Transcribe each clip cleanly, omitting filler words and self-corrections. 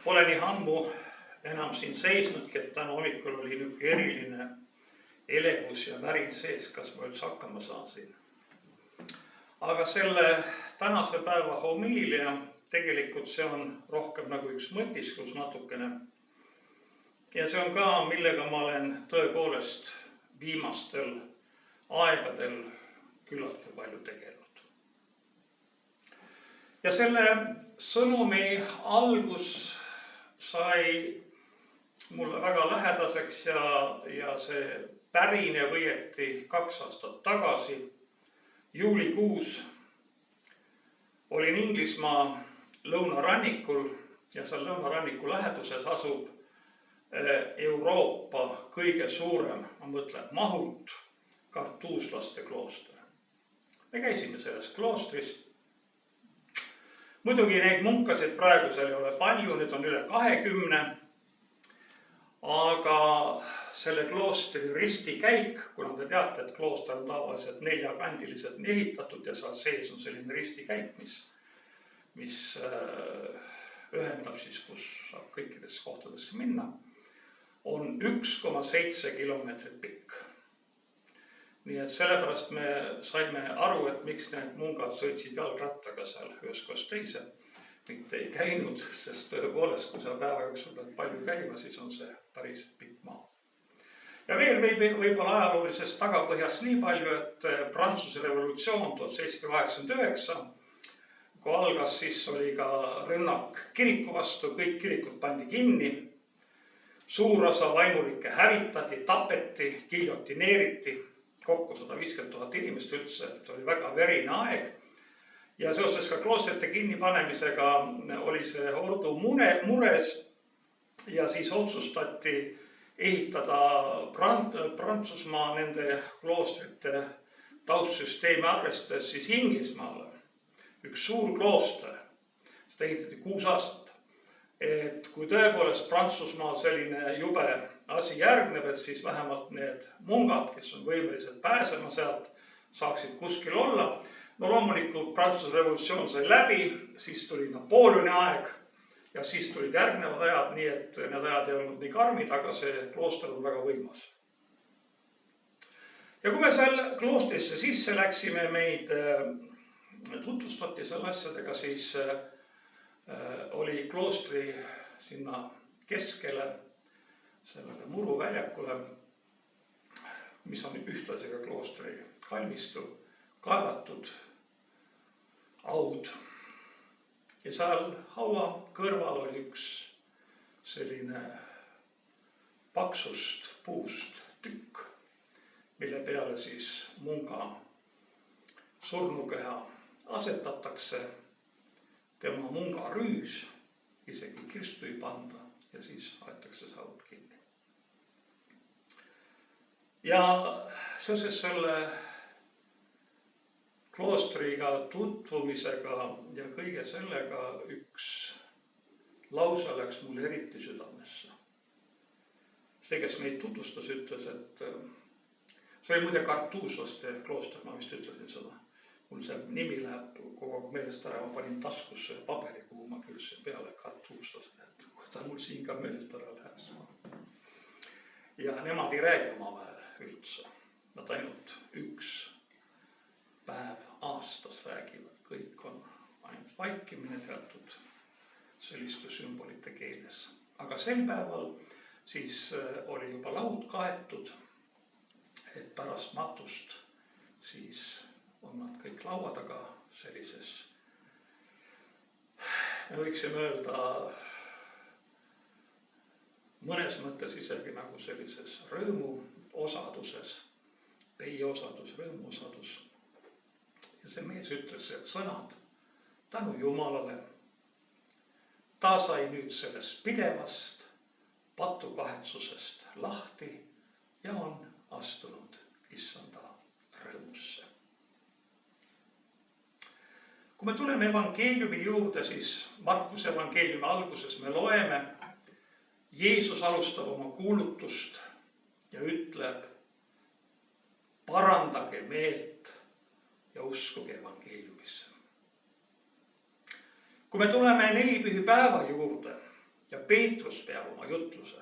Pole nii ammu enam siin seisnudki, et täna hommikul oli niisugune eriline elevus ja värin sees, kas ma üldse hakkama saan siin. Aga selle tänase päeva homiilia, tegelikult see on rohkem nagu üks mõtisklus natukene. Ja see on ka, millega ma olen tõepoolest viimastel aegadel küllaltki palju tegelenud. Ja selle sõnumi algus sai mulle väga lähedaseks ja see pärine võeti 2 aastat tagasi. Juulikuus olin Inglismaa lõunarannikul ja seal lõunaranniku läheduses asub Euroopa kõige suurem, ma mõtlen, mahult kartuuslaste klooster. Me käisime selles kloostris. Muidugi neid munkasid praegu seal ei ole palju, nüüd on üle 20, aga selle kloostri ristikäik, kuna te teate, et klooster on tavaliselt 4-kandiliselt ehitatud ja seal sees on selline ristikäik, mis ühendab siis, kus saab kõikidesse kohtadesse minna, on 1,7 kilomeetrit pikk. Nii et sellepärast me saime aru, et miks need mungad sõitsid jalgrattaga seal ühest kohast teise, mitte ei käinud, sest tõepoolest, kui sa päeva jooksul pead palju käima, siis on see päris pikk maa. Ja veel võib-olla ajaloolisest tagapõhjast nii palju, et Prantsuse revolutsioon 1789, kui algas, siis oli ka rünnak kiriku vastu, kõik kirikud pandi kinni. Suur osa vaimulikke hävitati, tapeti, giljotineeriti, kokku 150 000 inimest üldse, et oli väga verine aeg. Ja seoses ka kloostrite kinnipanemisega oli see ordu mures ja siis otsustati ehitada Prantsusmaa nende kloostrite taustsüsteemi arvestades siis Inglismaale. Üks suur klooster, seda ehitati 6 aastat. Et kui tõepoolest Prantsusmaal selline jube asi järgneb, et siis vähemalt need mungad, kes on võimelised pääsema sealt, saaksid kuskil olla. No loomulikult Prantsuse revolutsioon sai läbi, siis tuli Napoleoni aeg ja siis tulid järgnevad ajad, nii et need ajad ei olnud nii karmid, aga see klooster on väga võimas. Ja kui me seal kloostrisse sisse läksime, meid tutvustati selle asjadega, siis oli kloostri sinna keskele, sellele muruväljakule, mis on ühtlasi ka kloostri kalmistu, kaevatud haud. Ja seal haua kõrval oli üks selline paksust puust tükk, mille peale siis munga surnukeha asetatakse, tema munga rüüs, isegi kirstu ei panda ja siis aetakse see haud kinni. Ja seoses selle kloostriga tutvumisega ja kõige sellega üks lause läks mulle eriti südamesse. See, kes meid tutvustas, ütles, et see oli muide kartuuslaste klooster, ma vist ütlesin seda. Mul see nimi läheb kogu aeg meelest ära, ma panin taskusse paberi, kuhu ma külgsin peale kartuuslased, et kui ta mul siin ka meelest ära läheks. Ja nemad ei räägi omavahel üldse. Nad ainult üks päev aastas räägivad, kõik on ainult vaikimine teatud selliste sümbolite keeles. Aga sel päeval siis oli juba laud kaetud, et pärast matust siis on nad kõik laua taga sellises, me võiksime öelda, mõnes mõttes isegi nagu sellises rõõmuosaduses, peiosadus, rõõmuosadus. Ja see mees ütles, et sõnad tänu Jumalale, ta sai nüüd sellest pidevast patukahetsusest lahti ja on astunud issanda rõõmusse. Kui me tuleme evangeeliumi juurde, siis Markuse evangeeliumi alguses me loeme, Jeesus alustab oma kuulutust ja ütleb, parandage meelt ja uskuge evangeeliumisse. Kui me tuleme nelipühipäeva juurde ja Peetrus peab oma jutluse,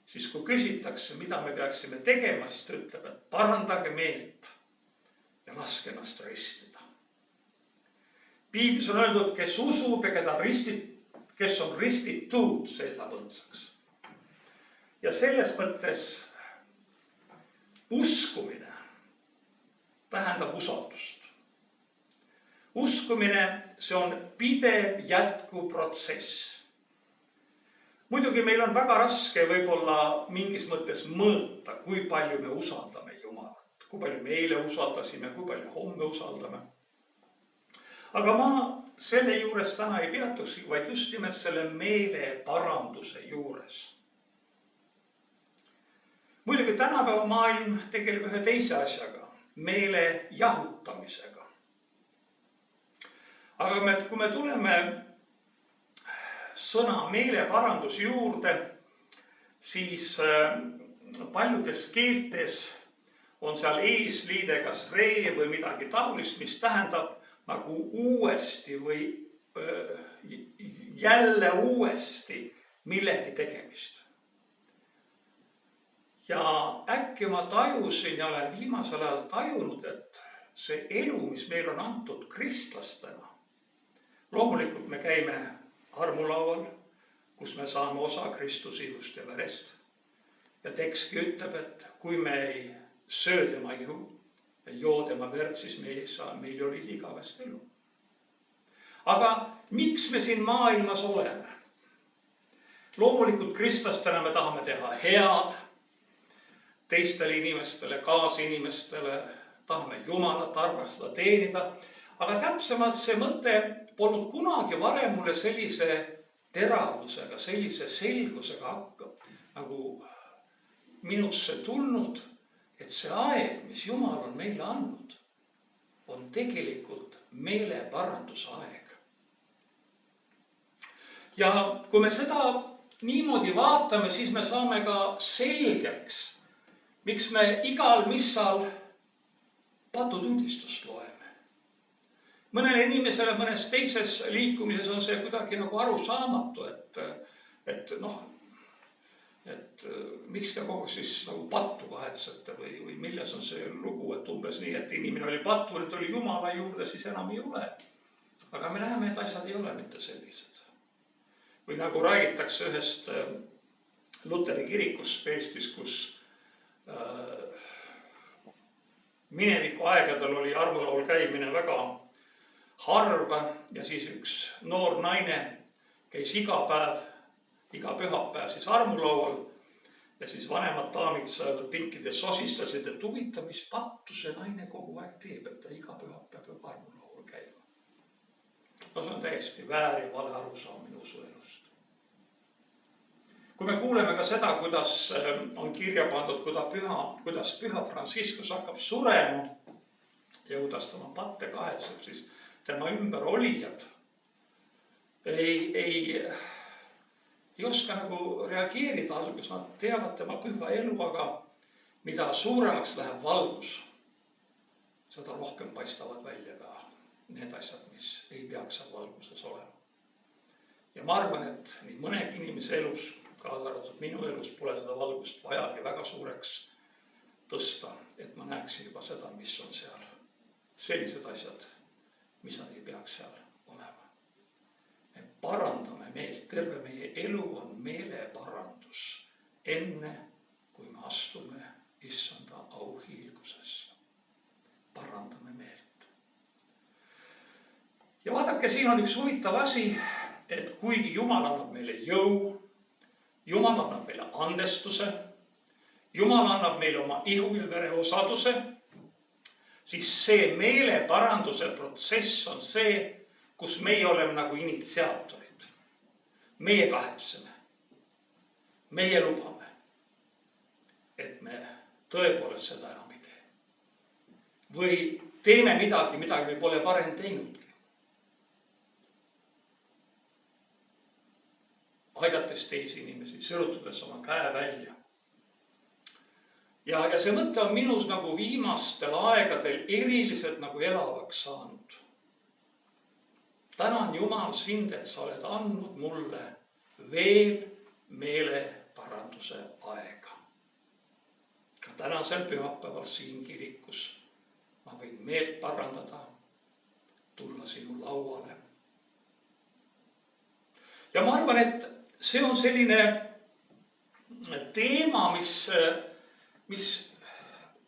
siis kui küsitakse, mida me peaksime tegema, siis ta ütleb, et parandage meelt ja laske ennast ristida. Piiblis on öeldud, kes usub ja kes on ristitud, see saab õndsaks. Ja selles mõttes uskumine tähendab usaldust. Uskumine, see on pidev jätkuv protsess. Muidugi meil on väga raske võib-olla mingis mõttes mõõta, kui palju me usaldame Jumalat, kui palju me eile usaldasime, kui palju homme usaldame. Aga ma selle juures täna ei peatuks, vaid just nimelt selle meeleparanduse juures. Muidugi tänapäeva maailm tegeleb ühe teise asjaga, meele jahutamisega. Aga kui me tuleme sõna meeleparandus juurde, siis paljudes keeltes on seal eesliide kas re või midagi taolist, mis tähendab nagu uuesti või jälle uuesti millegi tegemist. Ja äkki ma tajusin ja olen viimasel ajal tajunud, et see elu, mis meil on antud kristlastena, loomulikult me käime armulaual, kus me saame osa Kristuse ihust ja verest. Ja tekstki ütleb, et kui me ei söö tema ihu ja joo tema verd, siis meil oli igavest elu. Aga miks me siin maailmas oleme? Loomulikult kristlastena me tahame teha head teistele inimestele, kaasinimestele, tahame Jumalat armastada, teenida. Aga täpsemalt see mõte polnud kunagi varem mulle sellise teravusega, sellise selgusega nagu minusse tulnud, et see aeg, mis Jumal on meile andnud, on tegelikult meeleparanduse aeg. Ja kui me seda niimoodi vaatame, siis me saame ka selgeks, miks me igal missal patutunnistust loeme. Mõnele inimesele mõnes teises liikumises on see kuidagi nagu arusaamatu, et miks te kogu siis nagu pattu kahetsete või milles on see lugu, et umbes nii, et inimene oli pattu, nüüd oli Jumala juurde, siis enam ei ole. Aga me näeme, et asjad ei ole mitte sellised. Või nagu räägitakse ühest Luteri kirikust Eestis, kus mineviku aegadel oli armulaul käimine väga harv ja siis üks noor naine käis iga pühapäev siis armulaual ja siis vanemad daamid saavad pinkides sosistasid, et huvita, mis pattu see naine kogu aeg teeb, et ta iga pühapäev peab armulaual käima. No see on täiesti väär ja vale arusaamine usuelust. Kui me kuuleme ka seda, kuidas on kirja pandud, kuidas püha Franciscus hakkab surema ja kuidas ta oma patte kahetseb, siis tema ümber olijad ei oska nagu reageerida alguses. Nad teavad tema püha elu, aga mida suuremaks läheb valgus, seda rohkem paistavad välja ka need asjad, mis ei peaks seal valguses olema. Ja ma arvan, et nii mõnegi inimese elus, kaasa arvatud minu elus, pole seda valgust vajagi väga suureks tõsta, et ma näeksin juba seda, mis on seal. Sellised asjad, mis nad ei peaks seal olema. Me parandame meelt, terve meie elu on meeleparandus, enne kui me astume Issanda auhiilgusesse. Parandame meelt. Ja vaadake, siin on üks huvitav asi, et kuigi Jumal annab meile jõu, Jumal annab meile andestuse, Jumal annab meile oma ihu ja vere osaduse, siis see meeleparanduse protsess on see, kus meie oleme nagu initsiaatorid. Meie kahetseme, meie lubame, et me tõepoolest seda enam ei tee. Või teeme midagi me pole varem teinudki. Aidates teisi inimesi, sirutades oma käe välja. Ja see mõte on minus nagu viimastel aegadel eriliselt nagu elavaks saanud. Tänan Jumal sind, et sa oled andnud mulle veel meeleparanduse aega. Ka tänasel pühapäeval siin kirikus ma võin meelt parandada, tulla sinu lauale. Ja ma arvan, et see on selline teema, mis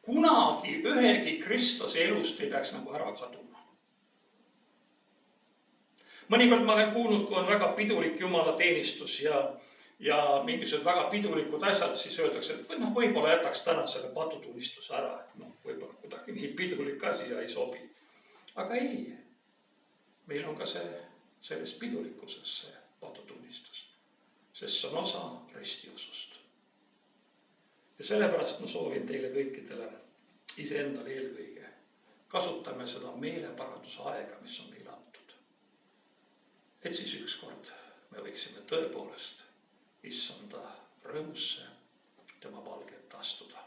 kunagi ühelgi kristlase elust ei peaks nagu ära kaduma. Mõnikord ma olen kuulnud, kui on väga pidulik jumalateenistus ja mingisugused väga pidulikud asjad, siis öeldakse, et võib-olla jätaks täna selle patutunnistuse ära, et võib-olla kuidagi nii pidulik asi ja ei sobi. Aga ei, meil on ka selles pidulikkuses see patutunnistus, sest see on osa ristiusust. Ja sellepärast ma soovin teile kõikidele iseendale eelkõige. Kasutame seda meeleparanduse aega, mis on meile antud. Et siis ükskord me võiksime tõepoolest issanda rõõmusse tema palget astuda.